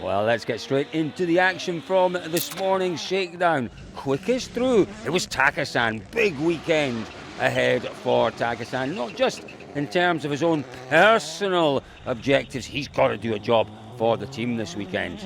Well, let's get straight into the action from this morning's shakedown. Quickest through, it was Takasan. Big weekend ahead for Takasan, not just in terms of his own personal objectives. He's got to do a job for the team this weekend.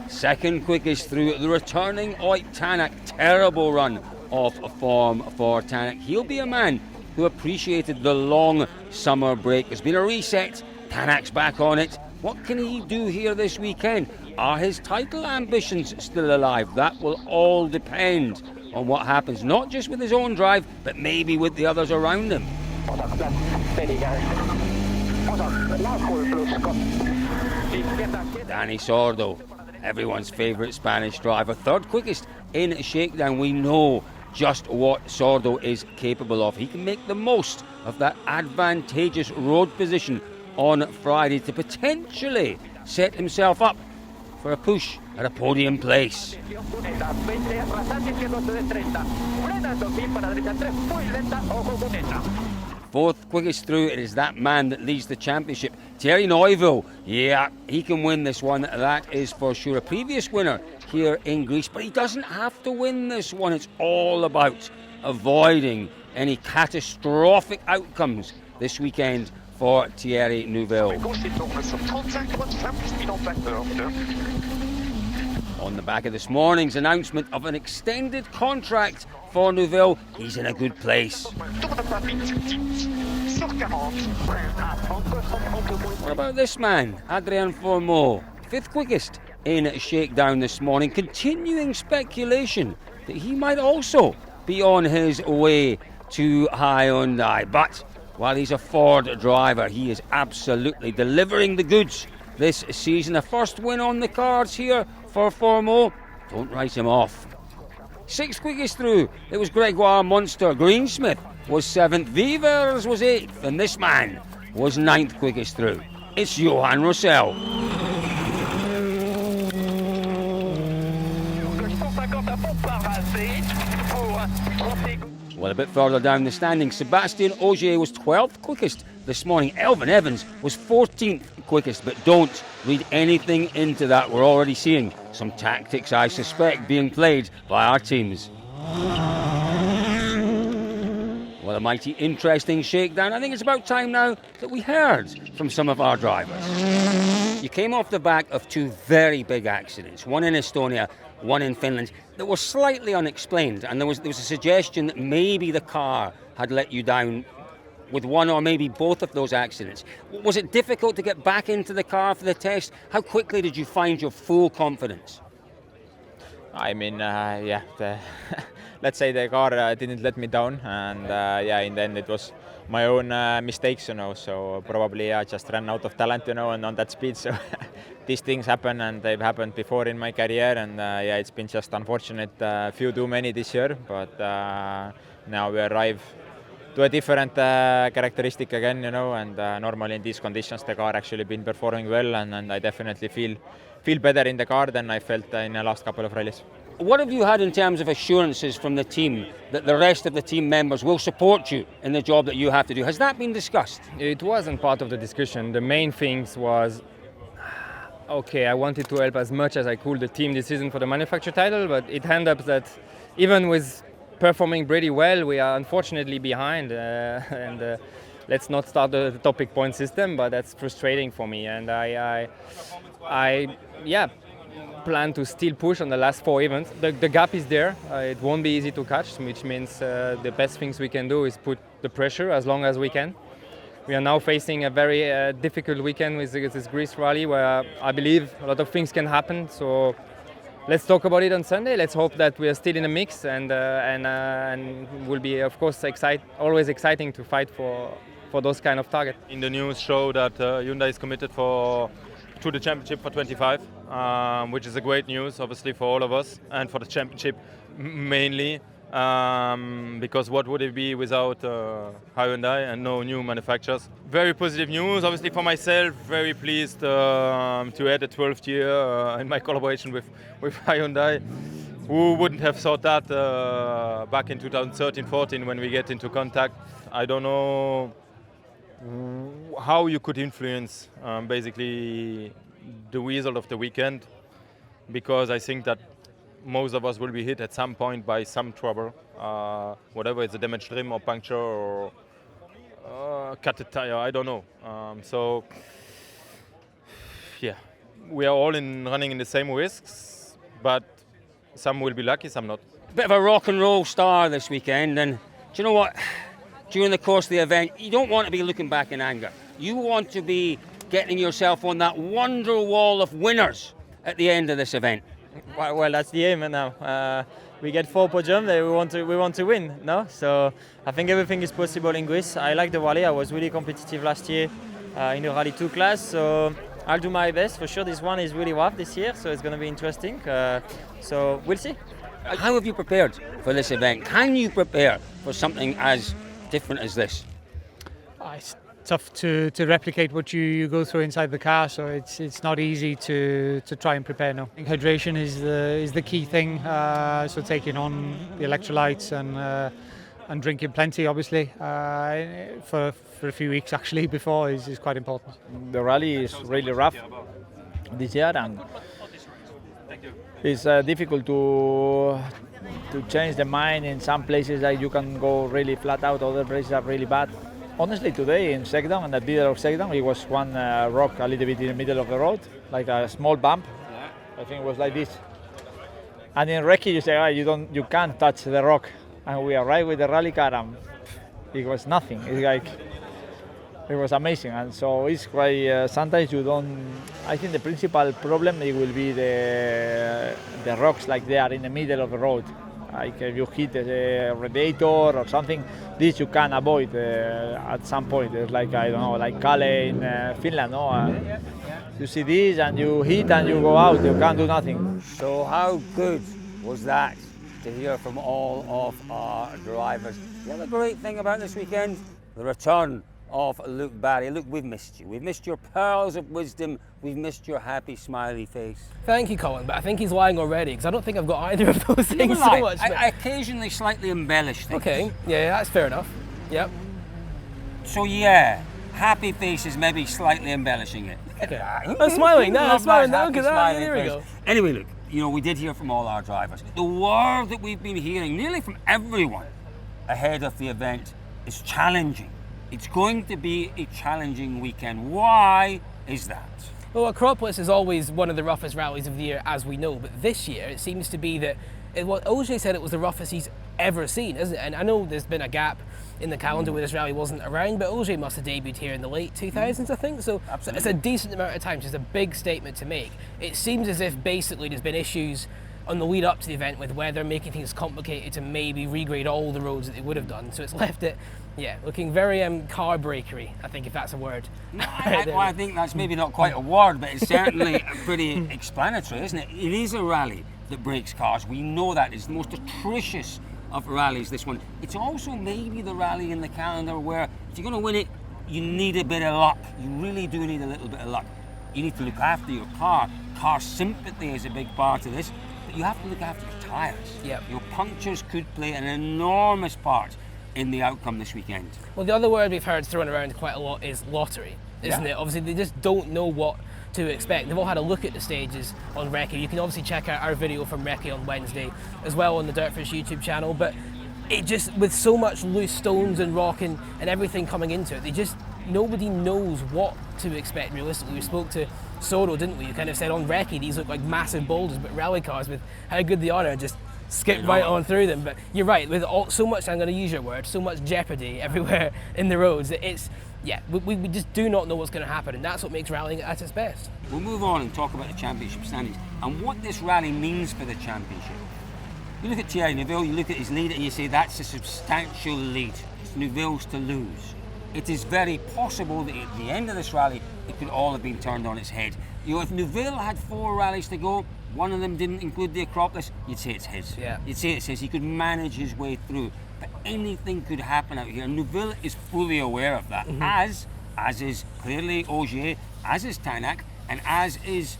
Second quickest through, the returning Oit Tanak. Terrible run of form for Tanak. He'll be a man who appreciated the long summer break. There's been a reset. Tanak's back on it. What can he do here this weekend? Are his title ambitions still alive? That will all depend on what happens, not just with his own drive, but maybe with the others around him. Dani Sordo, everyone's favourite Spanish driver, third quickest in shakedown. We know just what Sordo is capable of. He can make the most of that advantageous road position on Friday to potentially set himself up for a push at a podium place. Fourth quickest through, it is that man that leads the championship, Thierry Neuville. Yeah, he can win this one, that is for sure. A previous winner here in Greece, but he doesn't have to win this one. It's all about avoiding any catastrophic outcomes this weekend for Thierry Neuville. On the back of this morning's announcement of an extended contract for Neuville, he's in a good place. What about this man, Adrien Fourmeau, fifth quickest in shakedown this morning, continuing speculation that he might also be on his way to Hyundai. But while he's a Ford driver, he is absolutely delivering the goods this season. A first win on the cards here for Fourmeau. Don't write him off. Sixth quickest through, it was Gregoire Monster. Greensmith was seventh, Vivers was eighth, and this man was ninth quickest through. It's Johan Roussel. Well, a bit further down the standings, Sébastien Ogier was 12th quickest this morning. Elvin Evans was 14th quickest, but don't read anything into that. We're already seeing some tactics, I suspect, being played by our teams. Well, a mighty interesting shakedown. I think it's about time now that we heard from some of our drivers. You came off the back of two very big accidents, one in Estonia, one in Finland, that were slightly unexplained, and there was a suggestion that maybe the car had let you down with one or maybe both of those accidents. Was it difficult to get back into the car for the test? How quickly did you find your full confidence? I mean, let's say the car didn't let me down, and in the end it was my own mistakes, so probably I just ran out of talent, and on that speed, so these things happen, and they've happened before in my career, and it's been just unfortunate, few too many this year, but now we arrive to a different characteristic again, and normally in these conditions the car actually been performing well, and I definitely feel better in the car than I felt in the last couple of rallies. What have you had in terms of assurances from the team that the rest of the team members will support you in the job that you have to do? Has that been discussed? It wasn't part of the discussion. The main things was, okay, I wanted to help as much as I could the team this season for the manufacturer title, but it ended up that even with performing pretty well, we are unfortunately behind, and let's not start the topic point system, but that's frustrating for me, and I plan to still push on the last four events. The gap is there. It won't be easy to catch, which means the best things we can do is put the pressure as long as we can. We are now facing a very difficult weekend with this Greece rally, where I believe a lot of things can happen. So let's talk about it on Sunday. Let's hope that we are still in the mix, and will be, of course, always exciting to fight for those kind of targets. In the news show that Hyundai is committed to the championship for 25, which is a great news, obviously, for all of us, and for the championship mainly, because what would it be without Hyundai and no new manufacturers? Very positive news, obviously, for myself. Very pleased to add a 12th year in my collaboration with Hyundai. who wouldn't have thought that back in 2013-14 when we get into contact? I don't know how you could influence basically the result of the weekend, because I think that most of us will be hit at some point by some trouble, whatever it's a damaged rim or puncture or cut a tire, I don't know. So yeah, we are all running in the same risks, but some will be lucky, some not. Bit of a rock and roll star this weekend, and do you know what? During the course of the event, you don't want to be looking back in anger. You want to be getting yourself on that wonder wall of winners at the end of this event. Well, that's the aim now. We get 4 podiums. We want to win, no? So I think everything is possible in Greece. I like the rally. I was really competitive last year in the Rally 2 class. So I'll do my best. For sure, this one is really rough this year, so it's going to be interesting. So we'll see. How have you prepared for this event? Can you prepare for something as different as this? It's tough to replicate what you go through inside the car, so it's not easy to try and prepare now. I think hydration is the key thing, so taking on the electrolytes and drinking plenty, obviously, for a few weeks actually before is quite important. The rally is really rough this year, and it's difficult to change the mind. In some places that you can go really flat out, other places are really bad. Honestly, today in Shakedown, in the middle of Shakedown, it was one rock a little bit in the middle of the road, like a small bump. I think it was like this. And in Recce, you say, you can't touch the rock. And we arrived with the rally car, and it was nothing. It's like, it was amazing. And so it's quite, sometimes you don't, I think the principal problem it will be the rocks like they are in the middle of the road. Like if you hit a radiator or something, this you can avoid at some point. It's like, I don't know, like Kale in Finland, no? You see this and you hit and you go out, you can't do nothing. So how good was that to hear from all of our drivers? The other great thing about this weekend, the return of Luke Barry. Luke, we've missed you. We've missed your pearls of wisdom. We've missed your happy, smiley face. Thank you, Colin, but I think he's lying already, because I don't think I've got either of those things so much. I occasionally slightly embellish things. Okay, yeah, that's fair enough. Yep. So yeah, happy face is maybe slightly embellishing it. Okay. I'm smiling. No, I'm smiling. Look at that. There we go. Anyway, look, we did hear from all our drivers. The word that we've been hearing nearly from everyone ahead of the event is challenging. It's going to be a challenging weekend. Why is that? Well, Acropolis is always one of the roughest rallies of the year, as we know, but this year it seems to be that Auger said it was the roughest he's ever seen, isn't it? And I know there's been a gap in the calendar where this rally wasn't around, but Auger must have debuted here in the late 2000s, I think, so it's a decent amount of time, just a big statement to make. It seems as if basically there's been issues on the lead up to the event with weather making things complicated to maybe regrade all the roads that they would have done, so it's left it looking very car breakery, I think, if that's a word. I think that's maybe not quite a word, but it's certainly pretty explanatory, isn't it? It is a rally that breaks cars. We know that. It's the most atrocious of rallies, this one. It's also maybe the rally in the calendar where if you're going to win it, you need a bit of luck. You really do need a little bit of luck. You need to look after your car. Car sympathy is a big part of this. You have to look after your tyres. Yep. Your punctures could play an enormous part in the outcome this weekend. Well, the other word we've heard thrown around quite a lot is lottery, isn't it? Obviously, they just don't know what to expect. They've all had a look at the stages on Recce. You can obviously check out our video from Recce on Wednesday, as well on the Dirtfish YouTube channel, but it just, with so much loose stones and rock and everything coming into it, nobody knows what to expect realistically. We spoke to Soro, didn't we? You kind of said on Recce these look like massive boulders, but rally cars, with how good they are, just skip right on through them. But you're right, with so much, I'm going to use your word, so much jeopardy everywhere in the roads, we just do not know what's going to happen, and that's what makes rallying at its best. We'll move on and talk about the championship standings and what this rally means for the championship. You look at Thierry Neuville, you look at his lead and you say that's a substantial lead. It's Neuville's to lose. It is very possible that at the end of this rally, it could all have been turned on its head. If Neuville had 4 rallies to go, one of them didn't include the Acropolis, you'd say it's his. Yeah. You'd say it's his. He could manage his way through. But anything could happen out here. Neuville is fully aware of that, as is clearly Auger, as is Tanak, and as is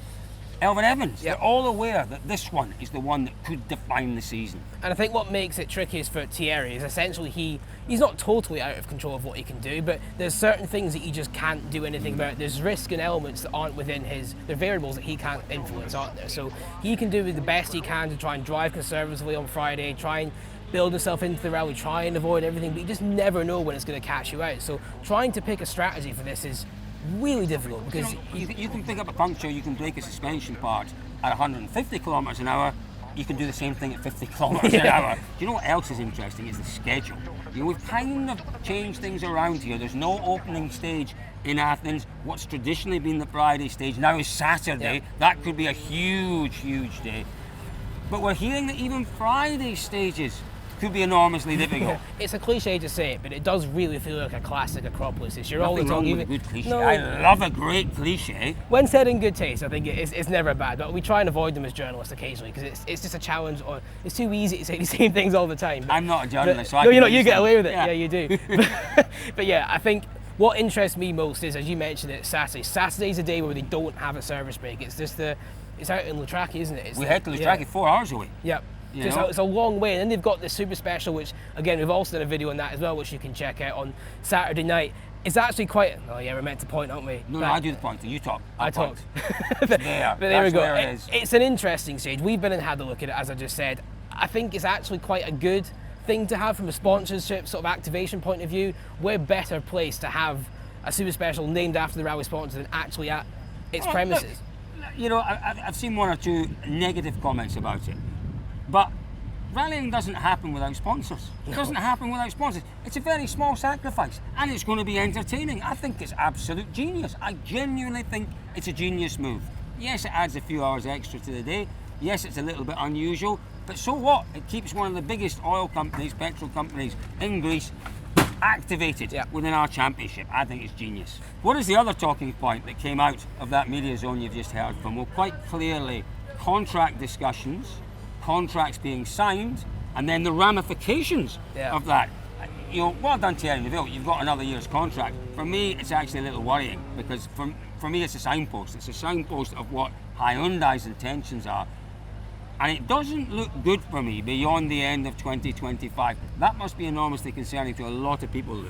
Elvin Evans. They're all aware that this one is the one that could define the season. And I think what makes it trickiest for Thierry is essentially he's not totally out of control of what he can do, but there's certain things that he just can't do anything about. There's risk and elements that aren't within they're variables that he can't influence, aren't there? So he can do the best he can to try and drive conservatively on Friday, try and build himself into the rally, try and avoid everything, but you just never know when it's going to catch you out. So trying to pick a strategy for this is really difficult, because you can pick up a puncture, you can break a suspension part at 150 kilometres an hour. You can do the same thing at 50 kilometres an hour. Do you know what else is interesting? Is the schedule. You know, we've kind of changed things around here. There's no opening stage in Athens. What's traditionally been the Friday stage now is Saturday. Yeah. That could be a huge day. But we're hearing that even Friday stages could be enormously difficult. It's a cliche to say it, but it does really feel like a classic Acropolis this year. Nothing wrong with a good cliche. I love a great cliche. When said in good taste, I think it's never bad, but we try and avoid them as journalists occasionally, because it's just a challenge, or it's too easy to say the same things all the time. I'm not a journalist, so I no, can you're not. You get understand. away with it. Yeah. Yeah, you do. But yeah, I think what interests me most is, as you mentioned, it's Saturday. Saturday's a day where they don't have a service break. It's just it's out in Loutraki, isn't it? We head to Loutraki 4 hours away. Yep. You Just know? it's a long way, and then they've got the super special, which again we've also done a video on that as well, which you can check out on Saturday night. It's actually quite. Oh yeah, we're meant to point, aren't we? No, I do the pointing. You talk. I talked. But But there we go. Where it is. It's an interesting stage. We've been and had a look at it, as I just said. I think it's actually quite a good thing to have from a sponsorship sort of activation point of view. We're better placed to have a super special named after the rally sponsor than actually at its premises. Look, you know, I've seen one or two negative comments about it, but rallying doesn't happen without sponsors. It doesn't happen without sponsors. It's a very small sacrifice, and it's going to be entertaining. I think it's absolute genius. I genuinely think it's a genius move. Yes, it adds a few hours extra to the day. Yes, it's a little bit unusual, but so what? It keeps one of the biggest oil companies, petrol companies in Greece activated within our championship. I think it's genius. What is the other talking point that came out of that media zone you've just heard from? Well, quite clearly, contract discussions, contracts being signed, and then the ramifications of that. You know, well done, Thierry Neuville. You've got another year's contract. For me, it's actually a little worrying, because for me, it's a signpost. It's a signpost of what Hyundai's intentions are. And it doesn't look good for me beyond the end of 2025. That must be enormously concerning to a lot of people.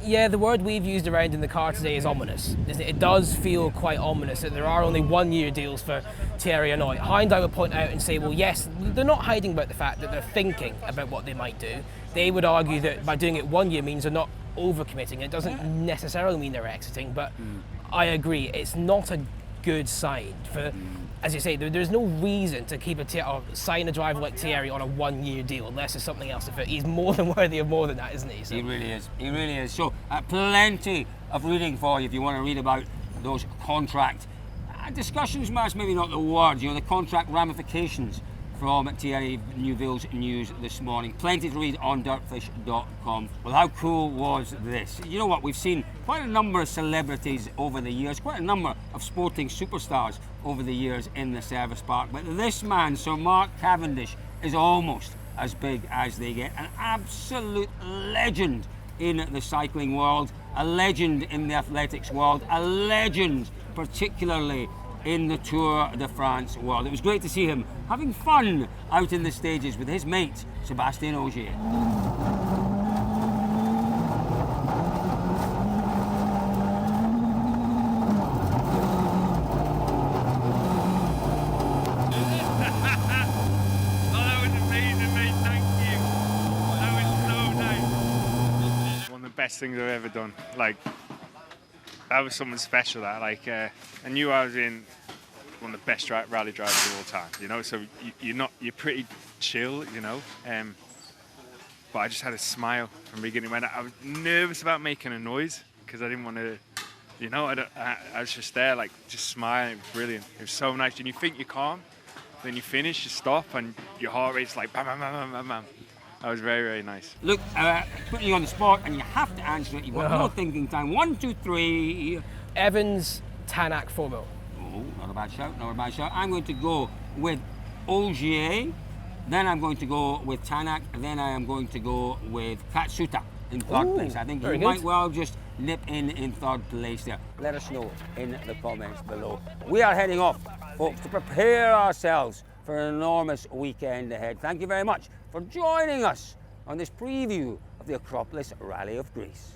Yeah, the word we've used around in the car today is ominous. It does feel quite ominous that there are only 1 year deals for Thierry Henry. Hyundai would point out and say, well, yes, they're not hiding about the fact that they're thinking about what they might do. They would argue that by doing it 1 year means they're not overcommitting. It doesn't necessarily mean they're exiting, but I agree, it's not a good sign for. As you say, there's no reason to keep or sign a driver like Thierry on a 1 year deal unless there's something else. He's more than worthy of more than that, isn't he? So. He really is. He really is. So, plenty of reading for you if you want to read about those contract discussions. Maybe not the word. You know, the contract ramifications from Thierry Neuville's news this morning. Plenty to read on dirtfish.com. Well, how cool was this? You know what? We've seen quite a number of celebrities over the years, quite a number of sporting superstars over the years in the service park. But this man, Sir Mark Cavendish, is almost as big as they get. An absolute legend in the cycling world, a legend in the athletics world, a legend particularly in the Tour de France world. It was great to see him having fun out in the stages with his mate, Sébastien Ogier. Best things I've ever done. Like, that was something special. That I knew I was in one of the best rally drivers of all time. You know, so you're pretty chill. You know, but I just had a smile from beginning. When I was nervous about making a noise because I didn't want to. You know, I was just there, like just smiling. It was brilliant. It was so nice. And you think you're calm, then you finish, you stop, and your heart rate's like bam, bam, bam, bam, bam, bam. That was very, very nice. Look, putting you on the spot, and you have to answer it. You've got no thinking time. 1, 2, 3. Evans, Tanak, Fomo. Oh, not a bad shout, not a bad shout. I'm going to go with Ogier, then I'm going to go with Tanak, and then I am going to go with Katsuta in third place. I think you might well just nip in third place there. Let us know in the comments below. We are heading off folks, to prepare ourselves for an enormous weekend ahead. Thank you very much for joining us on this preview of the Acropolis Rally of Greece.